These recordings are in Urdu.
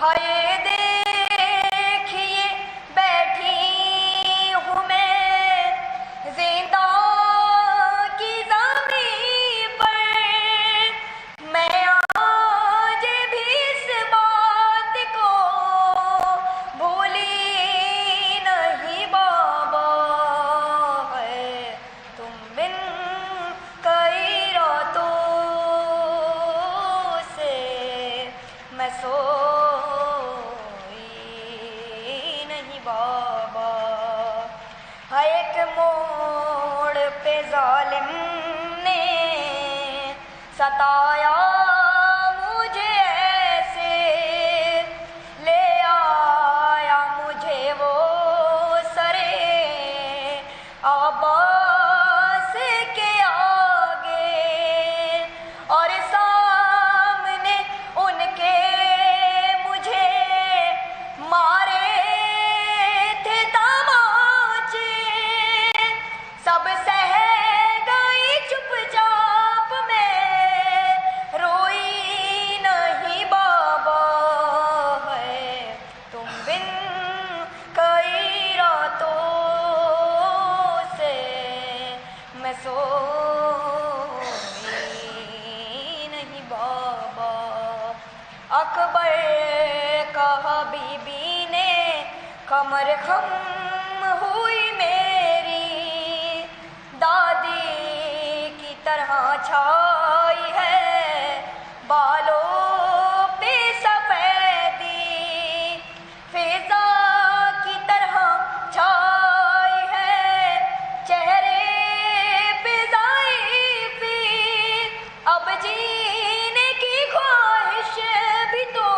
ہائے دیکھیے بیٹھی ہوں میں زندہ کی زمین پر، میں آج بھی اس بات کو بھولی نہیں بابا، ہے تم بن کئی راتوں سے میں سوئی نہیں بابا، ایک موڑ پہ ظالم نے ستایا مجھے ایسے، لے آیا مجھے وہ سرے عباس کے آگے، اور سامنے ان کے مجھے مارے تھے تماچے، سب سہ گئی چپ چاپ میں روئی نہیں بابا، ہے تم بن کئی راتوں سے میں سوئی نہیں بابا، اکبر کا بی بی نے کمر خم ہوئی میری، دادی کی طرح چھائی ہے بالوں پہ سفیدی، فضا کی طرح چھائی ہے چہرے پہ ضعیفی، اب جینے کی خواہش بھی تو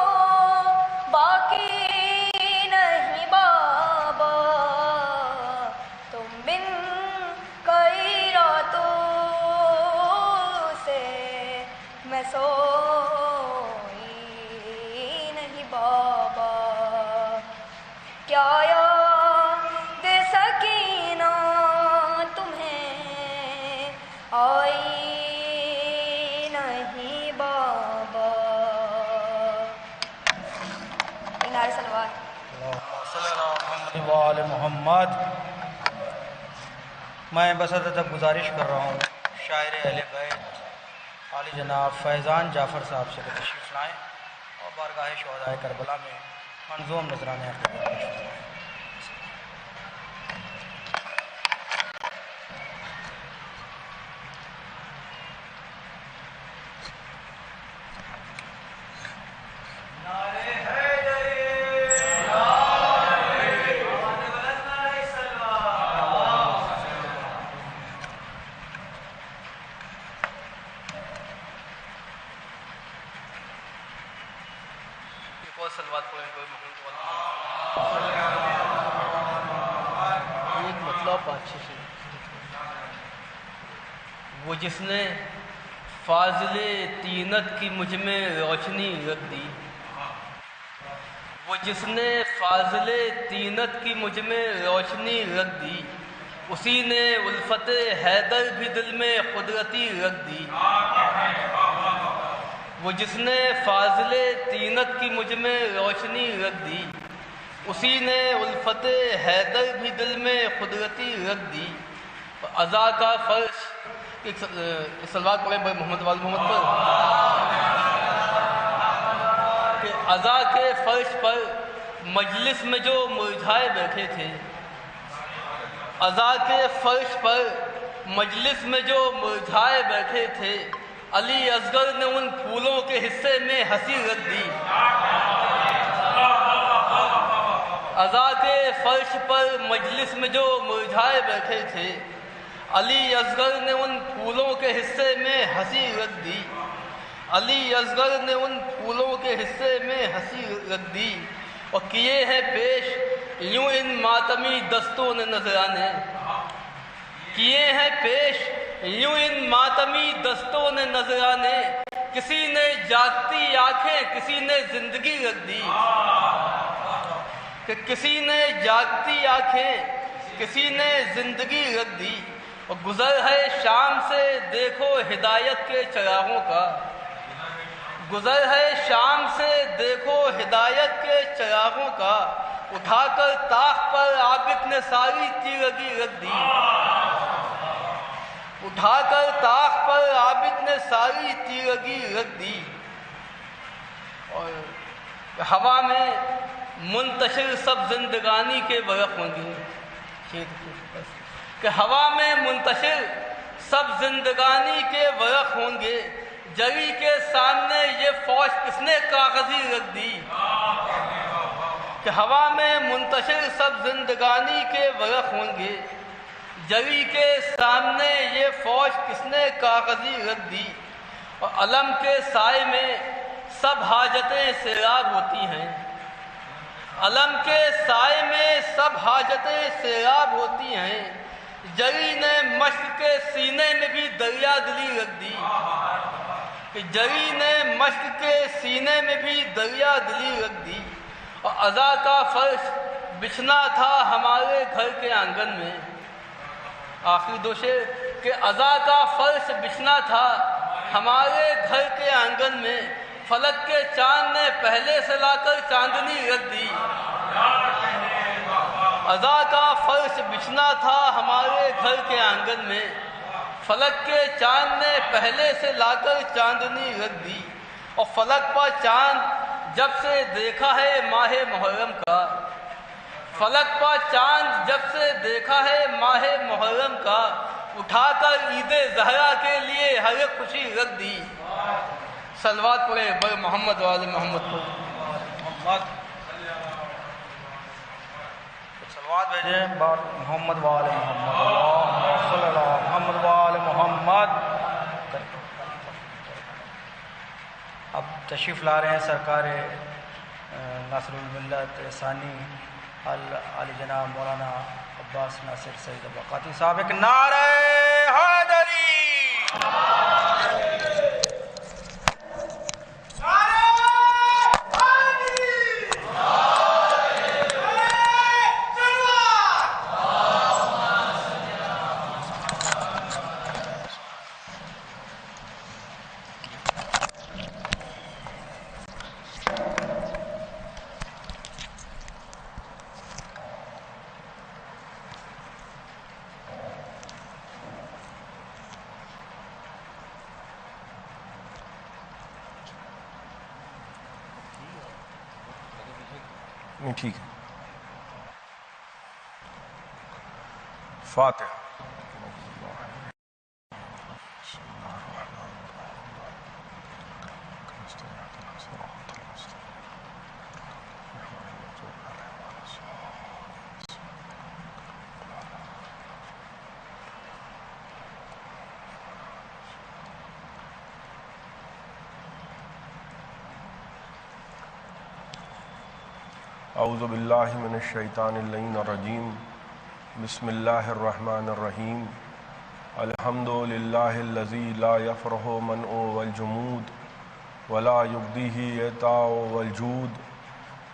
باقی نہیں بابا، تم بن کئی راتوں سے میں سوئی نہیں بابا، کیا یاد سکینہ تمہیں آئی نہیں بابا، نعرہ صلوات۔ صلی اللہ وآل محمد۔ میں بس ادب گزارش کر رہا ہوں شاعر اہل بیت عالی جناب فیضان جعفر صاحب سے کہ تشریف لائیں اور بارگاہ شہدائے کربلا میں منظوم نذرانے عقیدت پیش فرمائیں۔ ایک مطلب اچھے سے، وہ جس نے فاضل طینت کی مجھ میں روشنی رکھ دی، وہ جس نے فاضل طینت کی مجھ میں روشنی رکھ دی، اسی نے الفت حیدر بھی دل میں قدرتی رکھ دی، وہ جس نے فاضل طینت کی مجھ میں روشنی رکھ دی، اسی نے الفت حیدر بھی دل میں قدرتی رکھ دی، عزا کا فرش سلوات پڑھیں بھائی محمد وال محمد پر، کہ عزا کے فرش پر مجلس میں جو مرجھائے بیٹھے تھے، عزا کے فرش پر مجلس میں جو مرجھائے بیٹھے تھے، علی اصغر نے ان پھولوں کے حصے میں ہنسی رکھ دی، عزا کے فرش پر مجلس میں جو مرجھائے بیٹھے تھے، علی اصغر نے ان پھولوں کے حصے میں ہنسی رکھ دی، علی اصغر نے ان پھولوں کے حصے میں ہنسی رکھ دی، اور کیے ہیں پیش یوں ان ماتمی دستوں نے نذرانے، کیے ہیں پیش یوں ان ماتمی دستوں نے نذرانے، کسی نے جاگتی آنکھیں کسی نے زندگی رکھ دی، کہ کسی نے جاگتی آنکھیں کسی نے زندگی رکھ دی، اور گزر ہے شام سے دیکھو ہدایت کے چراغوں کا، گزر ہے شام سے دیکھو ہدایت کے چراغوں کا، اٹھا کر طاق پر عابد نے ساری تیرگی رکھ دی، اٹھا کر طاق پر عابد نے ساری تیرگی رکھ دی۔ اور ہوا میں منتشر سب زندگانی کے ورق ہوں گے، کہ ہوا میں منتشر سب زندگانی کے ورق ہوں گے، جری کے سامنے یہ فوج کس نے کاغذی رکھ دی، کہ ہوا میں منتشر سب زندگانی کے ورق ہوں گے، جری کے سامنے یہ فوج کس نے کاغذی رکھ دی، اور علم کے سائے میں سب حاجتیں سیراب ہوتی ہیں، علم کے سائے میں سب حاجتیں سیراب ہوتی ہیں، جری نے مشق کے سینے میں بھی دریا دلی رکھ دی، کہ جری نے مشق کے سینے میں بھی دریا دلی رکھ دی، اور عزا کا فرش بچھنا تھا ہمارے گھر کے آنگن میں، آخری دو شعر کہ عزا کا فرش بچھنا تھا ہمارے گھر کے آنگن میں، فلک کے چاند نے پہلے سے لا کر چاندنی رکھ دی، عزا کا فرش بچھنا تھا ہمارے گھر کے آنگن میں، فلک کے چاند نے پہلے سے لا کر چاندنی رکھ دی، اور فلک پر چاند جب سے دیکھا ہے ماہ محرم کا، فلک پر چاند جب سے دیکھا ہے ماہ محرم کا، اٹھا کر عید زہرا کے لیے ہر ایک خوشی رکھ دی۔ صلوات پڑھے بر محمد وآل محمد کو۔ صلوات بھیجیں بار محمد وآل محمد، اللہم صلی اللہ محمد وآل محمد۔ اب تشریف لا رہے ہیں سرکار ناصر الملت ثانی علی جناب مولانا عباس ناصر سید اباقاتی صاحب، ایک نعرہ حیدری۔ ٹھیک ہے، فاتحہ۔ اعوذ باللہ من الشیطان اللعین الرجیم، بسم اللہ الرحمن الرحیم، الحمد للہ الذی لا یفرح منع والجمود ولا یبدیہ اعطاء والجود،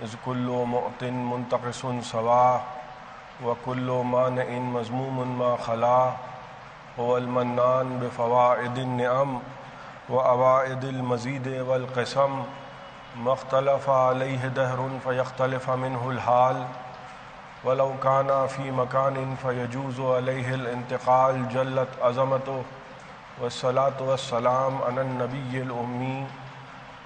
اذ کل معط منتقص سوا وکل مانع مذموم ما خلا، هو المنان بفوائد النعم وأوائد المزید والقسم، ما اختلف علیہ دہر فیختلف منہ الحال، ولو کان فی مکان فیجوز علیہ الانتقال، جلت عظمتہ، والصلاة والسلام علی النبی الامی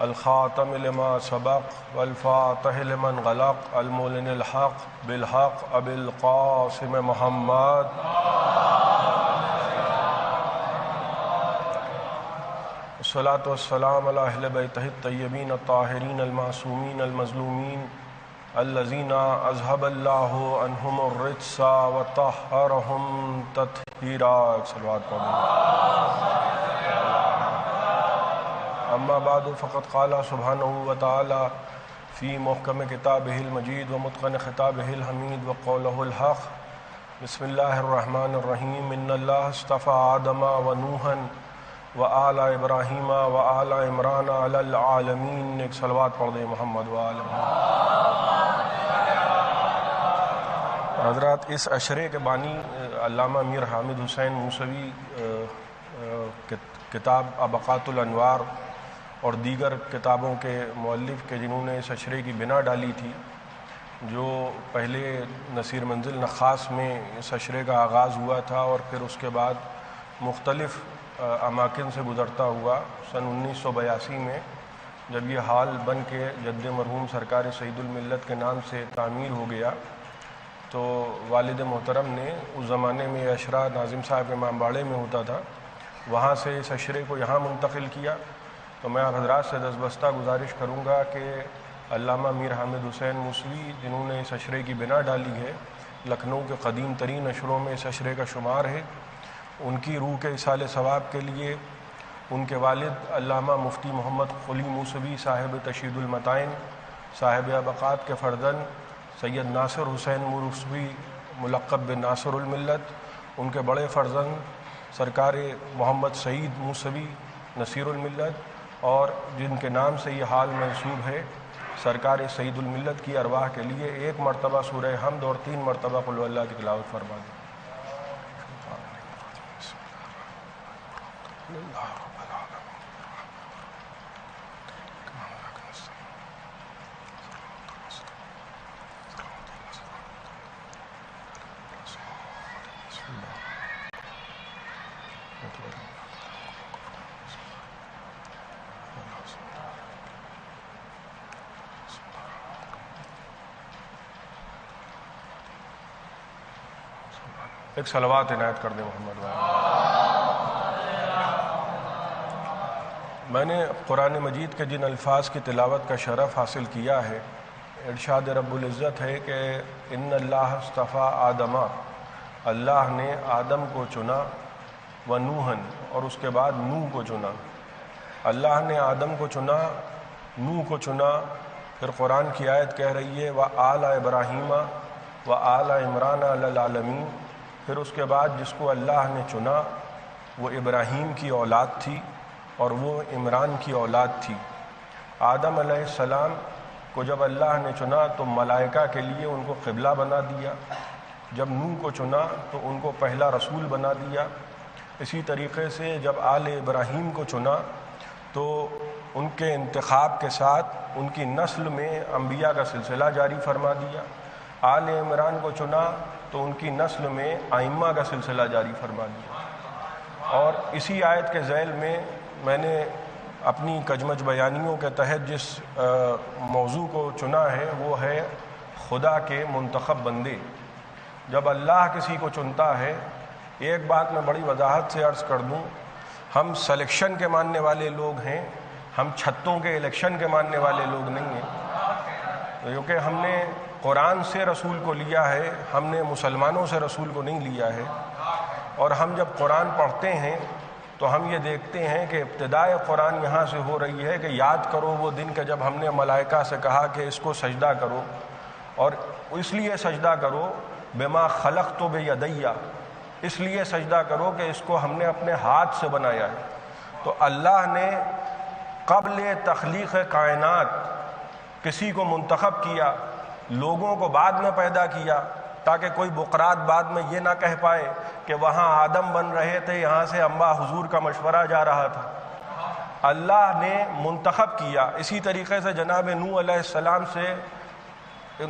الخاتم لما سبق والفاتح لمن غلق، المعلن الحق بالحق ابی القاسم محمد۔ الصلاة والسلام علی اہل بیتہ الطیبین الطاہرین المعصومین المظلومین الذین اذہب اللہ عنہم الرجس وطہرہم تطہیرا۔ صلوات پڑھیں۔ اما بعد فقد قال سبحانہ وتعالی فی محکم کتابہ المجید ومتقن خطابہ الحمید وقولہ الحق، بسم اللہ الرحمن الرحیم، ان اللہ اصطفى آدم ونوحا وآل ابراہیم وآل عمران علی العالمین۔ ایک صلوات پڑھ دیں محمد وآل محمد۔ حضرات، اس اشرے کے بانی علامہ میر حامد حسین موسوی کتاب ابقات الانوار اور دیگر کتابوں کے مؤلف کے جنہوں نے اس اشرے کی بنا ڈالی تھی، جو پہلے نصیر منزل نخاس میں اس اشرے کا آغاز ہوا تھا اور پھر اس کے بعد مختلف اماکن سے گزرتا ہوا سن 1982 میں جب یہ ہال بن کے جد مرحوم سرکار سعید الملت کے نام سے تعمیر ہو گیا، تو والد محترم نے اس زمانے میں یہ اشرا ناظم صاحب کے امام-باڑے میں ہوتا تھا، وہاں سے اس اشرے کو یہاں منتقل کیا۔ تو میں آپ حضرات سے دستبستہ گزارش کروں گا کہ علامہ میر حامد حسین موسوی جنہوں نے اس اشرے کی بنا ڈالی ہے، لکھنؤ کے قدیم ترین اشروں میں اس اشرے کا شمار ہے، ان کی روح کے ایصال ثواب کے لیے ان کے والد علامہ مفتی محمد قلی موسوی صاحب تشہید المتائن، صاحب ابقات کے فرزند سید ناصر حسین موسوی ملقب بن ناصر الملت، ان کے بڑے فرزند سرکار محمد سعید موسوی نصیر الملت، اور جن کے نام سے یہ حال منسوب ہے، سرکار سعید الملت کی ارواح کے لیے ایک مرتبہ سورہ حمد اور 3 مرتبہ قل ہو اللہ کی تلاوت فرما دیں۔ ایک صلوات عنایت کر دیں محمد میں نے قرآن مجید کے جن الفاظ کی تلاوت کا شرف حاصل کیا ہے، ارشاد رب العزت ہے کہ ان اللہ اصطفیٰ آدم، اللہ نے آدم کو چنا، و نوحً، اور اس کے بعد نوح کو چنا۔ اللہ نے آدم کو چنا، نوح کو چنا، پھر قرآن کی آیت کہہ رہی ہے وآل ابراہیم وآل عمران علی العالمین، پھر اس کے بعد جس کو اللہ نے چنا وہ ابراہیم کی اولاد تھی اور وہ عمران کی اولاد تھی۔ آدم علیہ السلام کو جب اللہ نے چنا تو ملائکہ کے لیے ان کو قبلہ بنا دیا، جب نوح کو چنا تو ان کو پہلا رسول بنا دیا۔ اسی طریقے سے جب آل ابراہیم کو چنا تو ان کے انتخاب کے ساتھ ان کی نسل میں انبیاء کا سلسلہ جاری فرما دیا۔ آل عمران کو چنا تو ان کی نسل میں ائمہ کا سلسلہ جاری فرما دیا۔ اور اسی آیت کے ذیل میں نے اپنی کجمج بیانیوں کے تحت جس موضوع کو چنا ہے وہ ہے خدا کے منتخب بندے۔ جب اللہ کسی کو چنتا ہے، ایک بات میں بڑی وضاحت سے عرض کر دوں، ہم سلیکشن کے ماننے والے لوگ ہیں، ہم چھتوں کے الیکشن کے ماننے والے لوگ نہیں ہیں، کیونکہ ہم نے قرآن سے رسول کو لیا ہے، ہم نے مسلمانوں سے رسول کو نہیں لیا ہے۔ اور ہم جب قرآن پڑھتے ہیں تو ہم یہ دیکھتے ہیں کہ ابتدائے قرآن یہاں سے ہو رہی ہے کہ یاد کرو وہ دن کہ جب ہم نے ملائکہ سے کہا کہ اس کو سجدہ کرو، اور اس لیے سجدہ کرو بما خلقت بیدیہ، اس لیے سجدہ کرو کہ اس کو ہم نے اپنے ہاتھ سے بنایا ہے۔ تو اللہ نے قبل تخلیق کائنات کسی کو منتخب کیا، لوگوں کو بعد میں پیدا کیا، تاکہ کوئی بقرات بعد میں یہ نہ کہہ پائے کہ وہاں آدم بن رہے تھے، یہاں سے انبا حضور کا مشورہ جا رہا تھا۔ اللہ نے منتخب کیا۔ اسی طریقے سے جناب نوح علیہ السلام سے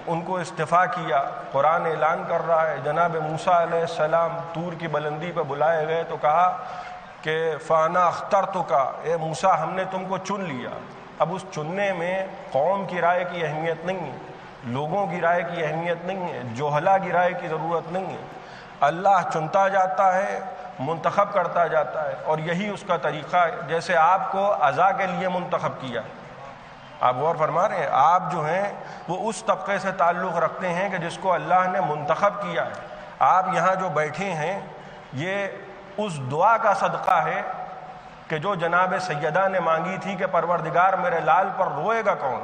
ان کو استفا کیا، قرآن اعلان کر رہا ہے۔ جناب موسیٰ علیہ السلام طور کی بلندی پہ بلائے گئے تو کہا کہ فانا اخترتک، اے موسیٰ ہم نے تم کو چن لیا۔ اب اس چننے میں قوم کی رائے کی اہمیت نہیں ہے، لوگوں کی رائے کی اہمیت نہیں ہے، جوہلا کی رائے کی ضرورت نہیں ہے۔ اللہ چنتا جاتا ہے، منتخب کرتا جاتا ہے، اور یہی اس کا طریقہ ہے۔ جیسے آپ کو عزا کے لیے منتخب کیا، آپ غور فرما رہے ہیں، آپ جو ہیں وہ اس طبقے سے تعلق رکھتے ہیں کہ جس کو اللہ نے منتخب کیا ہے۔ آپ یہاں جو بیٹھے ہیں یہ اس دعا کا صدقہ ہے کہ جو جناب سیدہ نے مانگی تھی کہ پروردگار میرے لال پر روئے گا کون،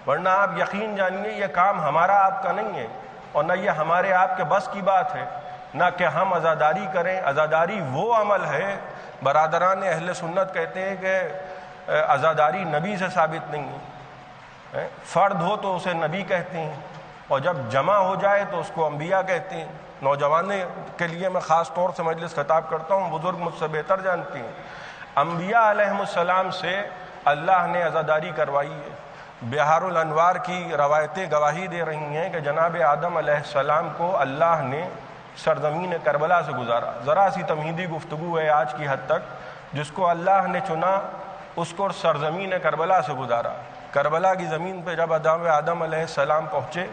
ورنہ آپ یقین جانیے یہ کام ہمارا آپ کا نہیں ہے، اور نہ یہ ہمارے آپ کے بس کی بات ہے، نہ کہ ہم عزاداری کریں۔ عزاداری وہ عمل ہے، برادران اہل سنت کہتے ہیں کہ عزاداری نبی سے ثابت نہیں ہے، فرد ہو تو اسے نبی کہتے ہیں، اور جب جمع ہو جائے تو اس کو انبیاء کہتے ہیں۔ نوجوانوں کے لیے میں خاص طور سے مجلس خطاب کرتا ہوں، بزرگ مجھ سے بہتر جانتے ہیں، انبیاء علیہم السلام سے اللہ نے عزاداری کروائی ہے۔ بہار الانوار کی روایتیں گواہی دے رہی ہیں کہ جناب آدم علیہ السلام کو اللہ نے سرزمین کربلا سے گزارا۔ ذرا سی تمہیدی گفتگو ہے آج کی حد تک، جس کو اللہ نے چنا اس کو سرزمین کربلا سے گزارا۔ کربلا کی زمین پہ جب جناب آدم علیہ السلام پہنچے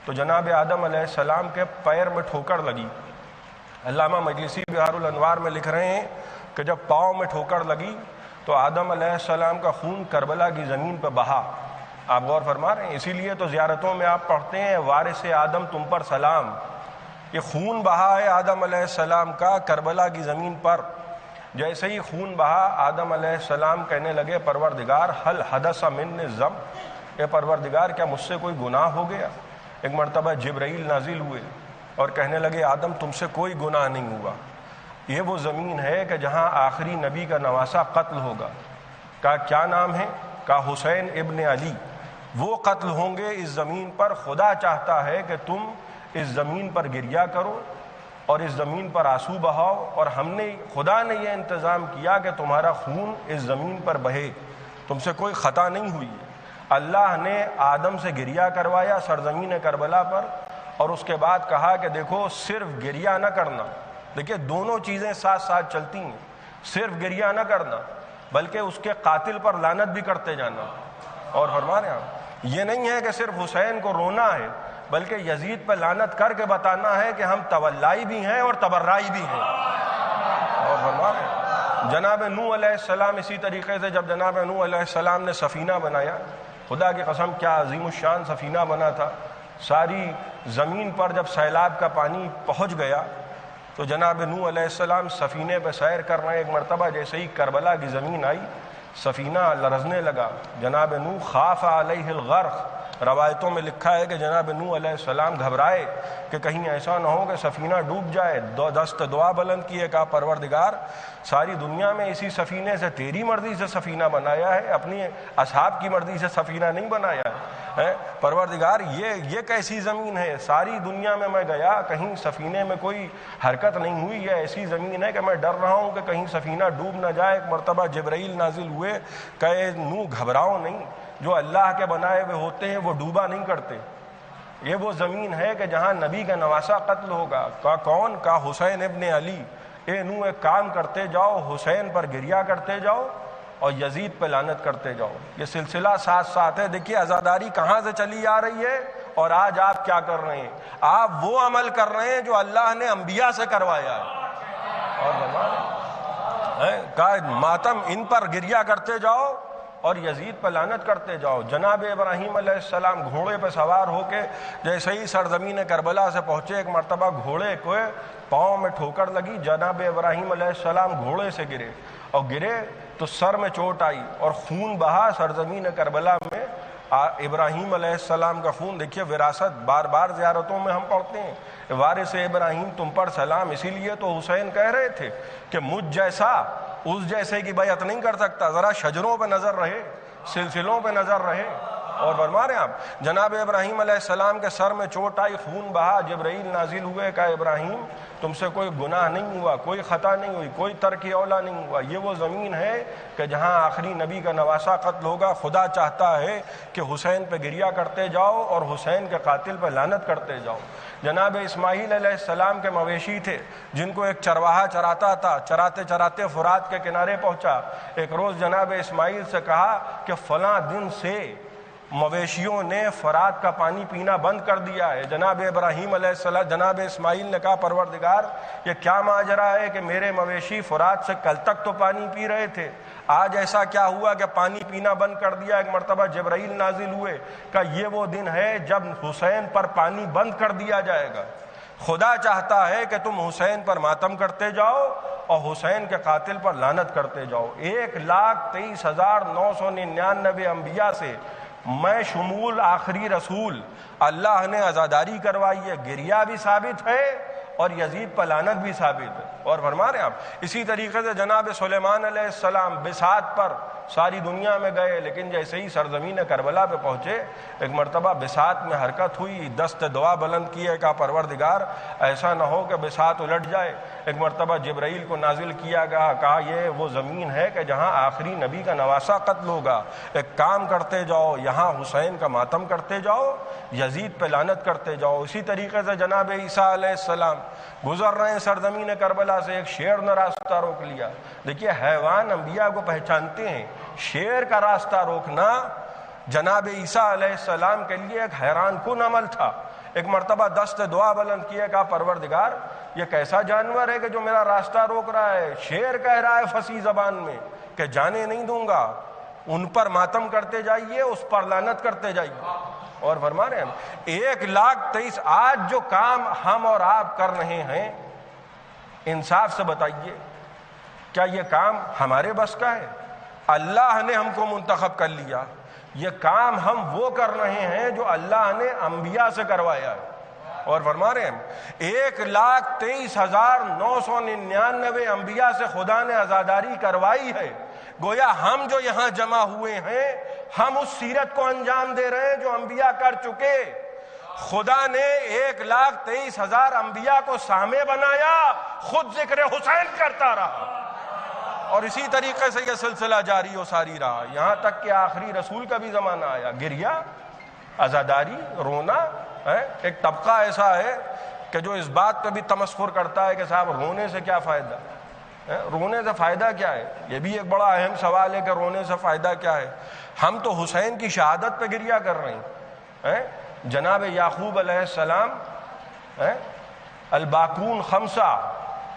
تو جناب آدم علیہ السلام کے پیر میں ٹھوکر لگی۔ علامہ مجلسی بہار الانوار میں لکھ رہے ہیں کہ جب پاؤں میں ٹھوکر لگی تو آدم علیہ السلام کا خون کربلا کی زمین پہ بہا۔ آپ غور فرما رہے ہیں، اسی لیے تو زیارتوں میں آپ پڑھتے ہیں وارث آدم تم پر سلام۔ یہ خون بہا ہے آدم علیہ السلام کا کربلا کی زمین پر۔ جیسے ہی خون بہا آدم علیہ السلام کہنے لگے پروردگار حل حدث من ذنب، اے پروردگار کیا مجھ سے کوئی گناہ ہو گیا؟ ایک مرتبہ جبرائیل نازل ہوئے اور کہنے لگے آدم تم سے کوئی گناہ نہیں ہوا۔ یہ وہ زمین ہے کہ جہاں آخری نبی کا نواسا قتل ہوگا۔ کہا کیا نام ہے؟ کہا حسین ابن علی۔ وہ قتل ہوں گے اس زمین پر۔ خدا چاہتا ہے کہ تم اس زمین پر گریہ کرو اور اس زمین پر آنسو بہاؤ، اور خدا نے یہ انتظام کیا کہ تمہارا خون اس زمین پر بہے۔ تم سے کوئی خطا نہیں ہوئی ہے۔ اللہ نے آدم سے گریہ کروایا سرزمین کربلا پر، اور اس کے بعد کہا کہ دیکھو صرف گریہ نہ کرنا۔ دیکھیں دونوں چیزیں ساتھ ساتھ چلتی ہیں، صرف گریہ نہ کرنا بلکہ اس کے قاتل پر لعنت بھی کرتے جانا۔ اور فرما رہے ہیں یہ نہیں ہے کہ صرف حسین کو رونا ہے، بلکہ یزید پہ لعنت کر کے بتانا ہے کہ ہم تولائی بھی ہیں اور تبرائی بھی ہیں۔ اور فرما رہے ہیں جناب نوح علیہ السلام اسی طریقے سے جب جناب نوح علیہ السلام نے سفینہ بنایا، خدا کی قسم کیا عظیم الشان سفینہ بنا تھا۔ ساری زمین پر جب سیلاب کا پانی پہنچ گیا تو جناب نوح علیہ السلام سفینے پہ سیر کر رہے ہیں۔ ایک مرتبہ جیسے ہی کربلا کی زمین آئی سفینہ لرزنے لگا۔ جناب نوح خاف علیہ الغرق، روایتوں میں لکھا ہے کہ جناب نوح علیہ السلام گھبرائے کہ کہیں ایسا نہ ہو کہ سفینہ ڈوب جائے۔ دست دعا بلند کیے، کہا پروردگار ساری دنیا میں اسی سفینے سے تیری مرضی سے سفینہ بنایا ہے، اپنی اصحاب کی مرضی سے سفینہ نہیں بنایا ہے۔ پروردگار یہ کیسی زمین ہے؟ ساری دنیا میں میں گیا، کہیں سفینے میں کوئی حرکت نہیں ہوئی۔ یہ ایسی زمین ہے کہ میں ڈر رہا ہوں کہ کہیں سفینہ ڈوب نہ جائے۔ ایک مرتبہ جبرائیل نازل ہوئے، کہے نوح گھبراؤ نہیں، جو اللہ کے بنائے ہوئے ہوتے ہیں وہ ڈوبا نہیں کرتے۔ یہ وہ زمین ہے کہ جہاں نبی کا نواسا قتل ہوگا۔ کہا کون؟ کہا حسین ابن علی۔ اے نوح ایک کام کرتے جاؤ، حسین پر گریہ کرتے جاؤ اور یزید پہ لعنت کرتے جاؤ۔ یہ سلسلہ ساتھ ساتھ ہے۔ دیکھیے عزاداری کہاں سے چلی آ رہی ہے اور آج آپ کیا کر رہے ہیں؟ آپ وہ عمل کر رہے ہیں جو اللہ نے انبیاء سے کروایا ہے۔ اور کہا ماتم ان پر گریہ کرتے جاؤ اور یزید پہ لعنت کرتے جاؤ۔ جناب ابراہیم علیہ السلام گھوڑے پہ سوار ہو کے جیسے ہی سرزمین کربلا سے پہنچے، ایک مرتبہ گھوڑے کو پاؤں میں ٹھوکر لگی۔ جناب ابراہیم علیہ السلام گھوڑے سے گرے، اور گرے تو سر میں چوٹ آئی اور خون بہا سرزمین کربلا میں۔ ابراہیم علیہ السلام کا خون، دیکھیے وراثت بار بار زیارتوں میں ہم پڑھتے ہیں وارث ابراہیم تم پر سلام۔ اسی لیے تو حسین کہہ رہے تھے کہ مجھ جیسا اس جیسے کی بیعت نہیں کر سکتا۔ ذرا شجروں پہ نظر رہے، سلسلوں پہ نظر رہے۔ اور فرما رہے ہیں آپ جناب ابراہیم علیہ السلام کے سر میں چوٹ آئی، خون بہا، جبرائیل نازل ہوئے، کہا ابراہیم تم سے کوئی گناہ نہیں ہوا، کوئی خطا نہیں ہوئی، کوئی ترک اولا نہیں ہوا۔ یہ وہ زمین ہے کہ جہاں آخری نبی کا نواسا قتل ہوگا۔ خدا چاہتا ہے کہ حسین پہ گریہ کرتے جاؤ اور حسین کے قاتل پہ لعنت کرتے جاؤ۔ جناب اسماعیل علیہ السلام کے مویشی تھے جن کو ایک چرواہا چراتا تھا، چراتے چراتے فرات کے کنارے پہنچا۔ ایک روز جناب اسماعیل سے کہا کہ فلاں دن سے مویشیوں نے فرات کا پانی پینا بند کر دیا ہے۔ جناب ابراہیم علیہ السلام، جناب اسماعیل نے کہا پروردگار یہ کیا ماجرا ہے کہ میرے مویشی فرات سے کل تک تو پانی پی رہے تھے، آج ایسا کیا ہوا کہ پانی پینا بند کر دیا؟ ایک مرتبہ جبرائیل نازل ہوئے، کہ یہ وہ دن ہے جب حسین پر پانی بند کر دیا جائے گا۔ خدا چاہتا ہے کہ تم حسین پر ماتم کرتے جاؤ اور حسین کے قاتل پر لعنت کرتے جاؤ۔ 1,23,999 انبیاء سے میں شمول آخری رسول اللہ نے عزاداری کروائی ہے۔ گریہ بھی ثابت ہے اور یزید پر لعنت بھی ثابت ہے۔ اور فرما رہے ہیں آپ اسی طریقے سے جناب سلیمان علیہ السلام بساط پر ساری دنیا میں گئے، لیکن جیسے ہی سرزمین کربلا پہ پہنچے ایک مرتبہ بساط میں حرکت ہوئی، دست دعا بلند کیے، کہا پروردگار ایسا نہ ہو کہ بساط الٹ جائے۔ ایک مرتبہ جبرائیل کو نازل کیا گیا، کہا یہ وہ زمین ہے کہ جہاں آخری نبی کا نواسہ قتل ہوگا، ایک کام کرتے جاؤ، یہاں حسین کا ماتم کرتے جاؤ، یزید پہ لعنت کرتے جاؤ۔ اسی طریقے سے جناب عیسیٰ علیہ السلام گزر رہے ہیں سرزمین کربلا سے، ایک شیر نے راستہ روک لیا۔ دیکھیے حیوان انبیاء کو پہچانتے ہیں، شیر کا راستہ روکنا جناب عیسیٰ علیہ السلام کے لیے ایک حیران کن عمل تھا۔ ایک مرتبہ دست دعا بلند کیا، کہا پروردگار یہ کیسا جانور ہے کہ جو میرا راستہ روک رہا ہے؟ شیر کہہ رہا ہے فصیح زبان میں کہ جانے نہیں دوں گا، ان پر ماتم کرتے جائیے، اس پر لعنت کرتے جائیے۔ اور فرما رہے ہیں 1,23,000 آج جو کام ہم اور آپ کر رہے ہیں، انصاف سے بتائیے کیا یہ کام ہمارے بس کا ہے؟ اللہ نے ہم کو منتخب کر لیا، یہ کام ہم وہ کر رہے ہیں جو اللہ نے انبیاء سے کروایا ہے۔ اور فرما رہے ہیں 1,23,999 انبیاء سے خدا نے عزاداری کروائی ہے۔ گویا ہم جو یہاں جمع ہوئے ہیں، ہم اس سیرت کو انجام دے رہے ہیں جو انبیاء کر چکے۔ خدا نے 1,23,000 انبیاء کو سامع بنایا، خود ذکر حسین کرتا رہا، اور اسی طریقے سے یہ سلسلہ جاری و ساری رہا، یہاں تک کہ آخری رسول کا بھی زمانہ آیا۔ گریہ، عزاداری، رونا، ایک طبقہ ایسا ہے کہ جو اس بات پہ بھی تمسخر کرتا ہے کہ صاحب رونے سے کیا فائدہ، رونے سے فائدہ کیا ہے؟ یہ بھی ایک بڑا اہم سوال ہے کہ رونے سے فائدہ کیا ہے۔ ہم تو حسین کی شہادت پہ گریہ کر رہے ہیں۔ جناب یعقوب علیہ السلام الباقون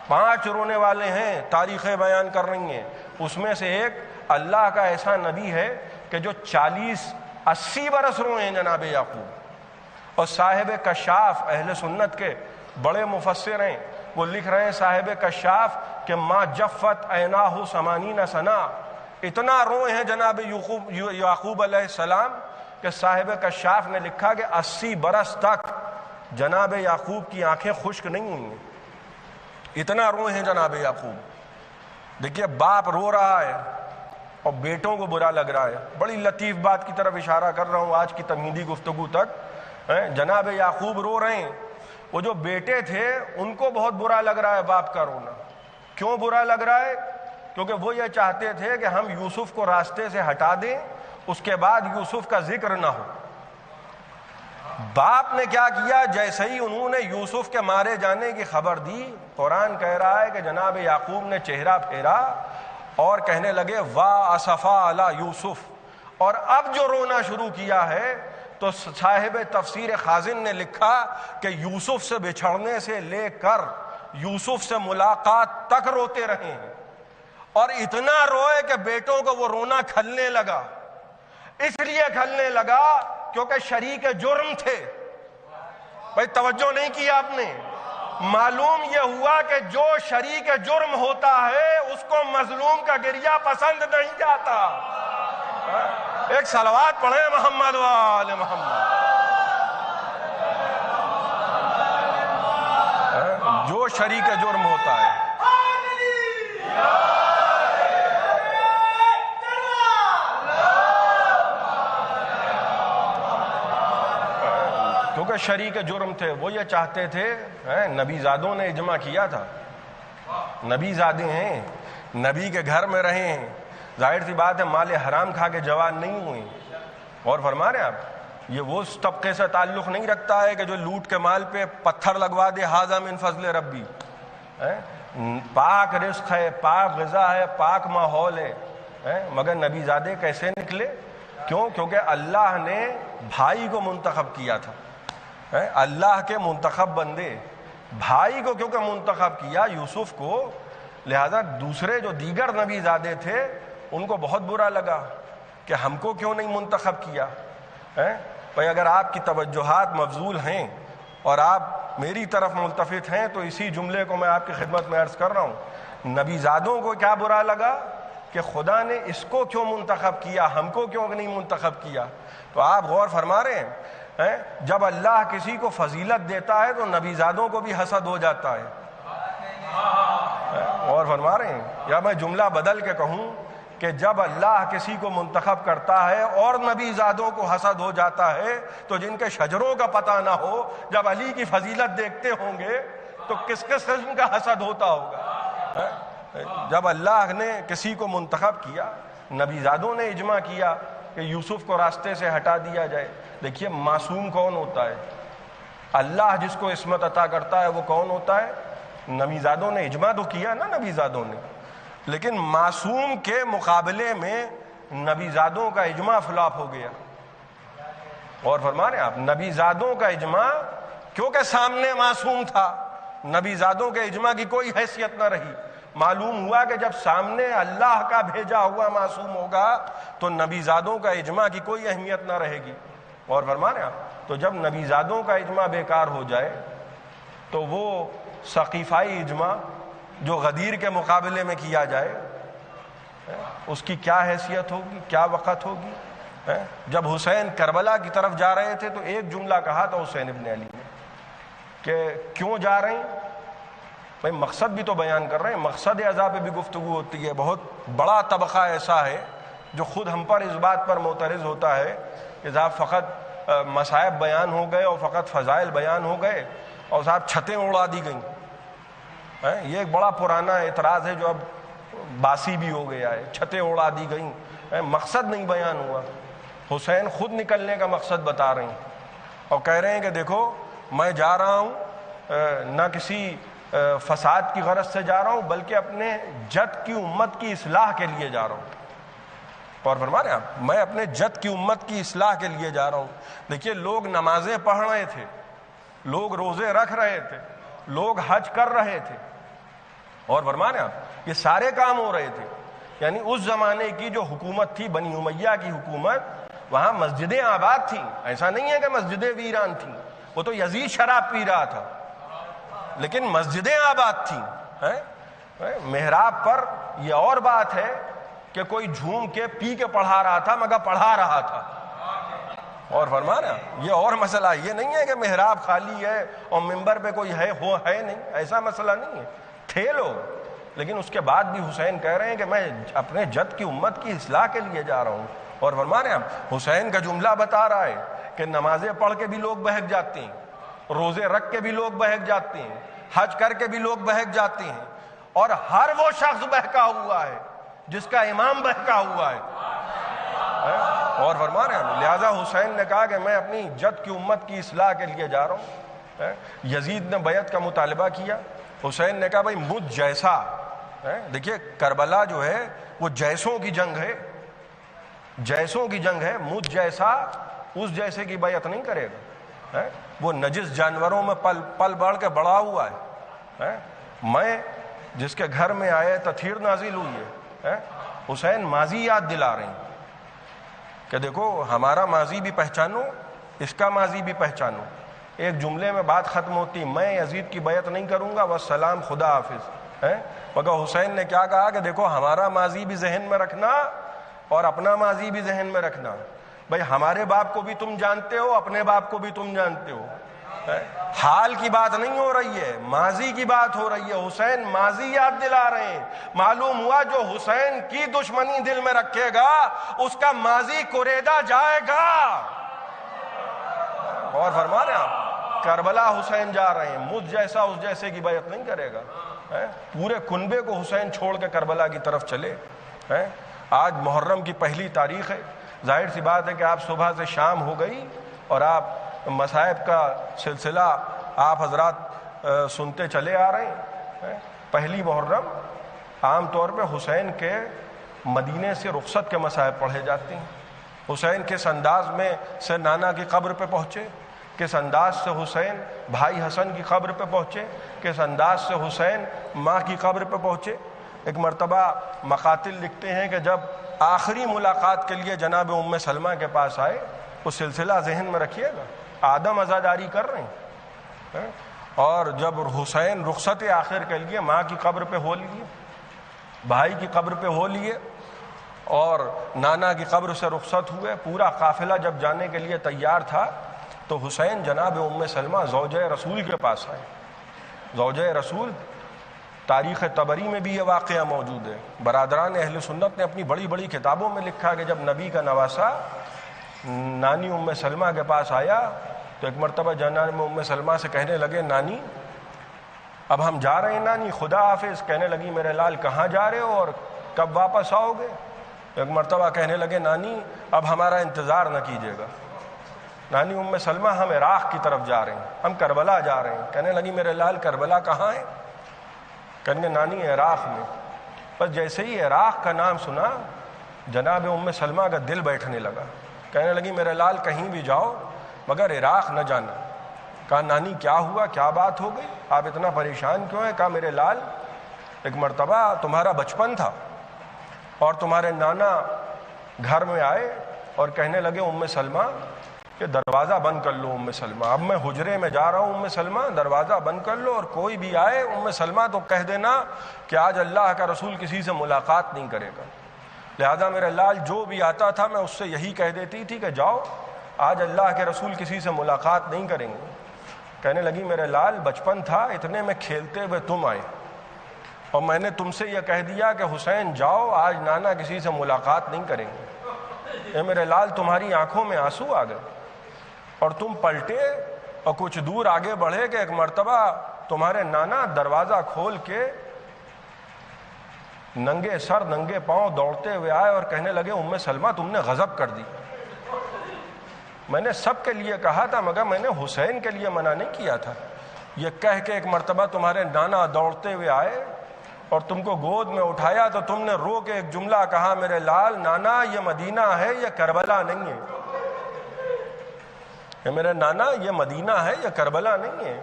5 رونے والے ہیں، تاریخیں بیان کر رہی ہیں، اس میں سے ایک اللہ کا ایسا نبی ہے کہ جو 40-80 برس روئے ہیں جناب یعقوب۔ اور صاحب کشاف اہل سنت کے بڑے مفسر ہیں، وہ لکھ رہے ہیں صاحب کشاف کہ ما جفت عیناہ 80 سنہ، اتنا روئے ہیں جناب یعقوب علیہ السلام کہ صاحب کشاف نے لکھا کہ 80 برس تک جناب یعقوب کی آنکھیں خشک نہیں ہوئی ہیں، اتنا روئے ہیں جناب یعقوب۔ دیکھیے باپ رو رہا ہے اور بیٹوں کو برا لگ رہا ہے۔ بڑی لطیف بات کی طرف اشارہ کر رہا ہوں آج کی تمہیدی گفتگو تک۔ جناب یعقوب رو رہے ہیں، وہ جو بیٹے تھے ان کو بہت برا لگ رہا ہے باپ کا رونا۔ کیوں برا لگ رہا ہے؟ کیونکہ وہ یہ چاہتے تھے کہ ہم یوسف کو راستے سے ہٹا دیں، اس کے بعد یوسف کا ذکر نہ ہو۔ باپ نے کیا کیا؟ جیسے ہی انہوں نے یوسف کے مارے جانے کی خبر دی، قرآن کہہ رہا ہے کہ جناب یعقوب نے چہرہ پھیرا اور کہنے لگے وا اسفا علی یوسف، اور اب جو رونا شروع کیا ہے تو صاحب تفسیر خازن نے لکھا کہ یوسف سے بچھڑنے سے لے کر یوسف سے ملاقات تک روتے رہے ہیں، اور اتنا روئے کہ بیٹوں کو وہ رونا کھلنے لگا۔ اس لیے کھلنے لگا کیونکہ شریک جرم تھے۔ بھائی توجہ نہیں کی آپ نے؟ معلوم یہ ہوا کہ جو شریک جرم ہوتا ہے اس کو مظلوم کا گریہ پسند نہیں جاتا۔ ایک صلوات پڑھیں محمد و آل محمد۔ جو شریک جرم ہوتا ہے، کیونکہ شریک جرم تھے، وہ یہ چاہتے تھے، نبی زادوں نے اجماع کیا تھا، نبی زادے ہیں، نبی کے گھر میں رہے ہیں، ظاہر سی بات ہے مال حرام کھا کے جوان نہیں ہوئے۔ اور فرما رہے ہیں آپ، یہ وہ اس طبقے سے تعلق نہیں رکھتا ہے کہ جو لوٹ کے مال پہ پتھر لگوا دے، ھذا من فضل ربی۔ پاک رزق ہے، پاک غذا ہے، پاک ماحول ہے، مگر نبی زادے کیسے نکلے؟ کیوں؟ کیونکہ اللہ نے بھائی کو منتخب کیا تھا، اللہ کے منتخب بندے، بھائی کو کیونکہ منتخب کیا یوسف کو، لہذا دوسرے جو دیگر نبی زادے تھے ان کو بہت برا لگا کہ ہم کو کیوں نہیں منتخب کیا۔ بھائی اگر آپ کی توجہات مبذول ہیں اور آپ میری طرف ملتفت ہیں تو اسی جملے کو میں آپ کی خدمت میں عرض کر رہا ہوں۔ نبی زادوں کو کیا برا لگا کہ خدا نے اس کو کیوں منتخب کیا، ہم کو کیوں نہیں منتخب کیا؟ تو آپ غور فرما رہے ہیں، جب اللہ کسی کو فضیلت دیتا ہے تو نبی زادوں کو بھی حسد ہو جاتا ہے۔ اور فرما رہے ہیں، یا میں جملہ بدل کے کہوں کہ کہ جب اللہ کسی کو منتخب کرتا ہے اور نبی زادوں کو حسد ہو جاتا ہے تو جن کے شجروں کا پتہ نہ ہو جب علی کی فضیلت دیکھتے ہوں گے تو کس کس قسم کا حسد ہوتا ہوگا. جب اللہ نے کسی کو منتخب کیا، نبی زادوں نے اجماع کیا کہ یوسف کو راستے سے ہٹا دیا جائے. دیکھیے معصوم کون ہوتا ہے؟ اللہ جس کو عصمت عطا کرتا ہے وہ کون ہوتا ہے؟ نبی زادوں نے اجماع تو کیا نا نبی زادوں نے، لیکن معصوم کے مقابلے میں نبی زادوں کا اجماع فلاپ ہو گیا. اور فرما رہے ہیں آپ، نبی زادوں کا اجماع کیونکہ سامنے معصوم تھا، نبی زادوں کے اجماع کی کوئی حیثیت نہ رہی. معلوم ہوا کہ جب سامنے اللہ کا بھیجا ہوا معصوم ہوگا تو نبی زادوں کا اجماع کی کوئی اہمیت نہ رہے گی. اور فرما رہے ہیں آپ، تو جب نبی زادوں کا اجماع بیکار ہو جائے تو وہ ثقیفائی اجماع جو غدیر کے مقابلے میں کیا جائے اس کی کیا حیثیت ہوگی، کیا وقت ہوگی. جب حسین کربلا کی طرف جا رہے تھے تو ایک جملہ کہا تھا حسین ابن علی نے کہ کیوں جا رہے ہیں؟ بھائی مقصد بھی تو بیان کر رہے ہیں، مقصد اعضاء پہ بھی گفتگو ہوتی ہے. بہت بڑا طبقہ ایسا ہے جو خود ہم پر اس بات پر معترض ہوتا ہے کہ صاحب فقط مصائب بیان ہو گئے اور فقط فضائل بیان ہو گئے اور صاحب چھتیں اڑا دی گئیں. یہ ایک بڑا پرانا اعتراض ہے جو اب باسی بھی ہو گیا ہے. چھتیں اڑا دی گئیں، مقصد نہیں بیان ہوا. حسین خود نکلنے کا مقصد بتا رہے ہیں اور کہہ رہے ہیں کہ دیکھو میں جا رہا ہوں نہ کسی فساد کی غرض سے جا رہا ہوں بلکہ اپنے جد کی امت کی اصلاح کے لیے جا رہا ہوں. اور فرما رہے ہیں آپ، میں اپنے جد کی امت کی اصلاح کے لیے جا رہا ہوں. دیکھیے لوگ نمازیں پڑھ رہے تھے، لوگ روزے رکھ رہے تھے، لوگ حج کر رہے تھے، اور فرما رہے ہیں آپ یہ سارے کام ہو رہے تھے. یعنی اس زمانے کی جو حکومت تھی بنی امیہ کی حکومت، وہاں مسجدیں آباد تھیں. ایسا نہیں ہے کہ مسجدیں ویران تھیں، وہ تو یزید شراب پی رہا تھا لیکن مسجدیں آباد تھیں. محراب پر یہ اور بات ہے کہ کوئی جھوم کے پی کے پڑھا رہا تھا مگر پڑھا رہا تھا. اور فرما رہے ہیں یہ اور مسئلہ یہ نہیں ہے کہ محراب خالی ہے اور منبر پہ کوئی ہے نہیں، ایسا مسئلہ نہیں ہے. تھے لوگ، لیکن اس کے بعد بھی حسین کہہ رہے ہیں کہ میں اپنے جد کی امت کی اصلاح کے لیے جا رہا ہوں. اور فرما رہے ہیں حسین کا جملہ بتا رہا ہے کہ نمازیں پڑھ کے بھی لوگ بہک جاتے ہیں، روزے رکھ کے بھی لوگ بہک جاتے ہیں، حج کر کے بھی لوگ بہک جاتے ہیں، اور ہر وہ شخص بہکا ہوا ہے جس کا امام بہکا ہوا ہے. اور فرما رہے ہیں لہذا حسین نے کہا کہ میں اپنی جد کی امت کی اصلاح کے لیے جا رہا ہوں. یزید نے بیعت کا مطالبہ کیا. حسین نے کہا بھائی مجھ جیسا، دیکھیے کربلا جو ہے وہ جیسوں کی جنگ ہے، جیسوں کی جنگ ہے. مجھ جیسا اس جیسے کی بیعت نہیں کرے گا. وہ نجس جانوروں میں پل بڑھ کے بڑا ہوا ہے. میں جس کے گھر میں آئے تطہیر نازل ہوئی ہے. حسین ماضی یاد دلا رہے ہیں کہ دیکھو ہمارا ماضی بھی پہچانو، اس کا ماضی بھی پہچانو. ایک جملے میں بات ختم ہوتی، میں یزید کی بیعت نہیں کروں گا والسلام خدا حافظ. مگر حسین نے کیا کہا کہ دیکھو ہمارا ماضی بھی ذہن میں رکھنا اور اپنا ماضی بھی ذہن میں رکھنا. بھائی ہمارے باپ کو بھی تم جانتے ہو، اپنے باپ کو بھی تم جانتے ہو. حال کی بات نہیں ہو رہی ہے، ماضی کی بات ہو رہی ہے. حسین ماضی یاد دلا رہے ہیں. معلوم ہوا جو حسین کی دشمنی دل میں رکھے گا اس کا ماضی کوریدا جائے گا. اور فرما رہے ہیں آپ کربلا حسین جا رہے ہیں، مجھ جیسا اس جیسے کی بیعت نہیں کرے گا. پورے کنبے کو حسین چھوڑ کے کربلا کی طرف چلے. آج محرم کی پہلی تاریخ ہے. ظاہر سی بات ہے کہ آپ صبح سے شام ہو گئی اور آپ مصائب کا سلسلہ آپ حضرات سنتے چلے آ رہے ہیں. پہلی محرم عام طور پہ حسین کے مدینے سے رخصت کے مصائب پڑھے جاتے ہیں. حسین کس انداز میں سے نانا کی قبر پہ پہنچے، کس انداز سے حسین بھائی حسن کی قبر پہ پہنچے، کس انداز سے حسین ماں کی قبر پہ پہنچے. ایک مرتبہ مقاتل لکھتے ہیں کہ جب آخری ملاقات کے لیے جناب ام سلمہ کے پاس آئے، وہ سلسلہ ذہن میں رکھیے گا، آدم عزاداری کر رہے ہیں، اور جب حسین رخصت آخر کے لیے ماں کی قبر پہ ہو لیے، بھائی کی قبر پہ ہو لیے اور نانا کی قبر سے رخصت ہوئے. پورا قافلہ جب جانے کے لیے تیار تھا تو حسین جناب ام سلمہ زوجہ رسول کے پاس آئے. زوجہ رسول تاریخ طبری میں بھی یہ واقعہ موجود ہے۔ برادران اہل سنت نے اپنی بڑی بڑی کتابوں میں لکھا کہ جب نبی کا نواسا نانی ام سلمہ کے پاس آیا تو ایک مرتبہ جناب ام سلمہ سے کہنے لگے نانی اب ہم جا رہے ہیں نانی، خدا حافظ۔ کہنے لگی میرے لال کہاں جا رہے ہو اور کب واپس آؤ گے؟ ایک مرتبہ کہنے لگے نانی اب ہمارا انتظار نہ کیجیے گا۔ نانی ام سلمہ ہم عراق کی طرف جا رہے ہیں، ہم کربلا جا رہے ہیں۔ کہنے لگی میرے لال کربلا کہاں ہے؟ کہنے نانی عراق میں۔ بس جیسے ہی عراق کا نام سنا جناب ام سلمہ کا دل بیٹھنے لگا۔ کہنے لگی میرے لال کہیں بھی جاؤ مگر عراق نہ جانا۔ کہا نانی کیا ہوا، کیا بات ہو گئی، آپ اتنا پریشان کیوں ہیں؟ کہا میرے لال ایک مرتبہ تمہارا بچپن تھا اور تمہارے نانا گھر میں آئے اور کہنے لگے ام سلمہ کہ دروازہ بند کر لو ام سلمہ، اب میں حجرے میں جا رہا ہوں ام سلمہ دروازہ بند کر لو، اور کوئی بھی آئے ام سلمہ تو کہہ دینا کہ آج اللہ کا رسول کسی سے ملاقات نہیں کرے گا۔ لہذا میرے لال جو بھی آتا تھا میں اس سے یہی کہہ دیتی تھی کہ جاؤ آج اللہ کے رسول کسی سے ملاقات نہیں کریں گے۔ کہنے لگی میرے لال بچپن تھا اتنے میں کھیلتے ہوئے تم آئے اور میں نے تم سے یہ کہہ دیا کہ حسین جاؤ آج نانا کسی سے ملاقات نہیں کریں گے۔ اے میرے لال تمہاری آنکھوں میں آنسو آ گئے اور تم پلٹے اور کچھ دور آگے بڑھے کہ ایک مرتبہ تمہارے نانا دروازہ کھول کے ننگے سر ننگے پاؤں دوڑتے ہوئے آئے اور کہنے لگے ام سلمہ تم نے غضب کر دی، میں نے سب کے لیے کہا تھا مگر میں نے حسین کے لیے منع نہیں کیا تھا۔ یہ کہہ کے ایک مرتبہ تمہارے نانا دوڑتے ہوئے آئے اور تم کو گود میں اٹھایا تو تم نے رو کے ایک جملہ کہا میرے لال نانا یہ مدینہ ہے یہ کربلا نہیں ہے۔ اے میرے نانا یہ مدینہ ہے یہ کربلا نہیں ہے۔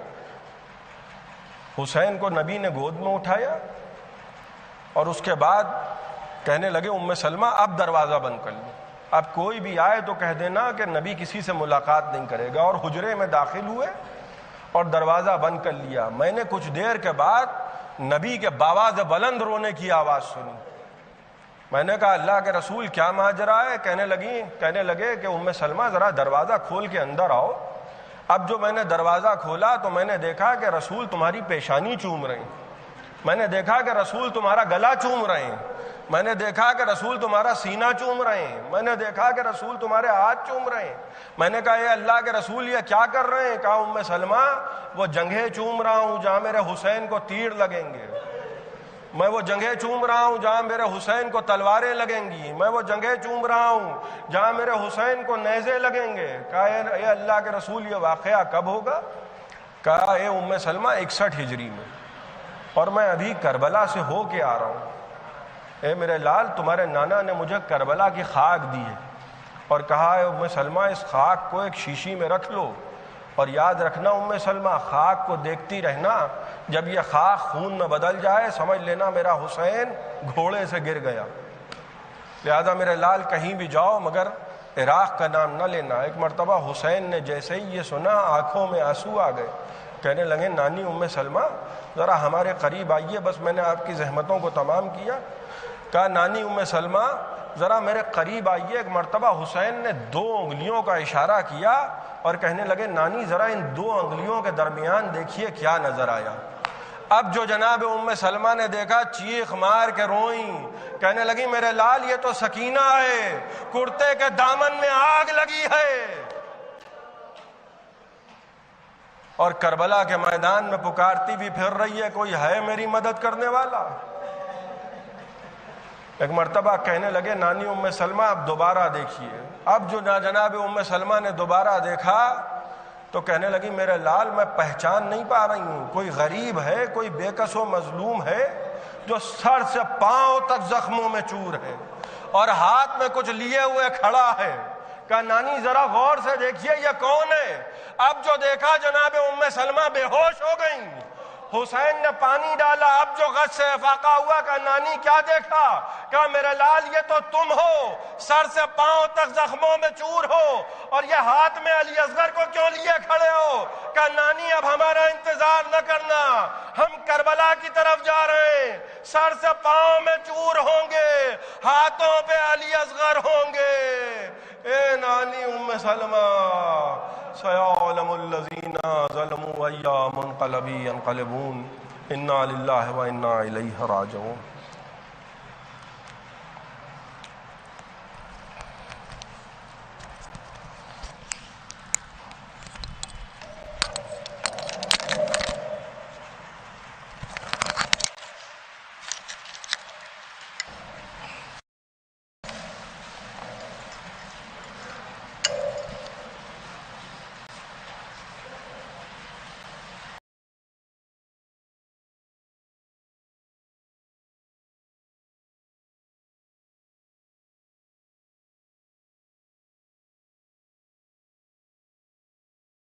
حسین کو نبی نے گود میں اٹھایا اور اس کے بعد کہنے لگے ام سلمہ اب دروازہ بند کر لو، اب کوئی بھی آئے تو کہہ دینا کہ نبی کسی سے ملاقات نہیں کرے گا، اور حجرے میں داخل ہوئے اور دروازہ بند کر لیا۔ میں نے کچھ دیر کے بعد نبی کے باواز بلند رونے کی آواز سنی۔ میں نے کہا اللہ کے رسول کیا ماجرا ہے؟ کہنے لگے کہ ام سلمہ ذرا دروازہ کھول کے اندر آؤ۔ اب جو میں نے دروازہ کھولا تو میں نے دیکھا کہ رسول تمہاری پیشانی چوم رہے ہیں، میں نے دیکھا کہ رسول تمہارا گلا چوم رہے ہیں، میں نے دیکھا کہ رسول تمہارا سینہ چوم رہے ہیں، میں نے دیکھا کہ رسول تمہارے ہاتھ چوم رہے ہیں۔ میں نے کہا اے اللہ کے رسول یہ کیا کر رہے ہیں؟ کہا ام سلمہ وہ جنگیں چوم رہا ہوں جہاں میرے حسین کو تیر لگیں گے، میں وہ جنگیں چوم رہا ہوں جہاں میرے حسین کو تلواریں لگیں گی، میں وہ جنگیں چوم رہا ہوں جہاں میرے حسین کو نیزے لگیں گے۔ کہا اے اللہ کے رسول یہ واقعہ کب ہوگا؟ کہا اے ام سلمہ 61 ہجری میں، اور میں ابھی کربلا سے ہو کے آ رہا ہوں۔ اے میرے لال تمہارے نانا نے مجھے کربلا کی خاک دی ہے اور کہا ہے ام سلمہ اس خاک کو ایک شیشی میں رکھ لو، اور یاد رکھنا ام سلمہ خاک کو دیکھتی رہنا، جب یہ خاک خون میں بدل جائے سمجھ لینا میرا حسین گھوڑے سے گر گیا۔ لہذا میرے لال کہیں بھی جاؤ مگر عراق کا نام نہ لینا۔ ایک مرتبہ حسین نے جیسے ہی یہ سنا آنکھوں میں آنسو آ گئے، کہنے لگے نانی ام سلمہ ذرا ہمارے قریب آئیے، بس میں نے آپ کی زحمتوں کو تمام کیا۔ کہا نانی ام سلمہ ذرا میرے قریب آئیے۔ ایک مرتبہ حسین نے 2 انگلیوں کا اشارہ کیا اور کہنے لگے نانی ذرا ان 2 انگلیوں کے درمیان دیکھیے کیا نظر آیا۔ اب جو جناب ام سلمہ نے دیکھا چیخ مار کے روئیں، کہنے لگی میرے لال یہ تو سکینہ ہے، کرتے کے دامن میں آگ لگی ہے، اور کربلا کے میدان میں پکارتی بھی پھر رہی ہے کوئی ہے میری مدد کرنے والا۔ ایک مرتبہ کہنے لگے نانی ام سلمہ اب دوبارہ دیکھیے۔ اب جو جناب ام سلمہ نے دوبارہ دیکھا تو کہنے لگی میرے لال میں پہچان نہیں پا رہی ہوں، کوئی غریب ہے، کوئی بے کس و مظلوم ہے جو سر سے پاؤں تک زخموں میں چور ہے اور ہاتھ میں کچھ لیے ہوئے کھڑا ہے۔ کہا نانی ذرا غور سے دیکھیے یہ کون ہے؟ اب جو دیکھا جناب ام سلمہ بے ہوش ہو گئیں۔ حسین نے پانی ڈالا، اب جو غش سے افاقہ ہوا کہا نانی کیا دیکھا؟ کہا میرے لال یہ تو تم ہو، سر سے پاؤں تک زخموں میں چور ہو، اور یہ ہاتھ میں علی اصغر کو کیوں لیے کھڑے ہو؟ کہا نانی اب ہمارا انتظار نہ کرنا، ہم کربلا کی طرف جا رہے ہیں، سر سے پاؤں میں چور ہوں گے، ہاتھوں پہ علی اصغر ہوں گے۔ اے نانی ام سلمہ سیعلم الذین ظلموا ای منقلبی ینقلبون۔ انا للہ و انا الیہ راجعون۔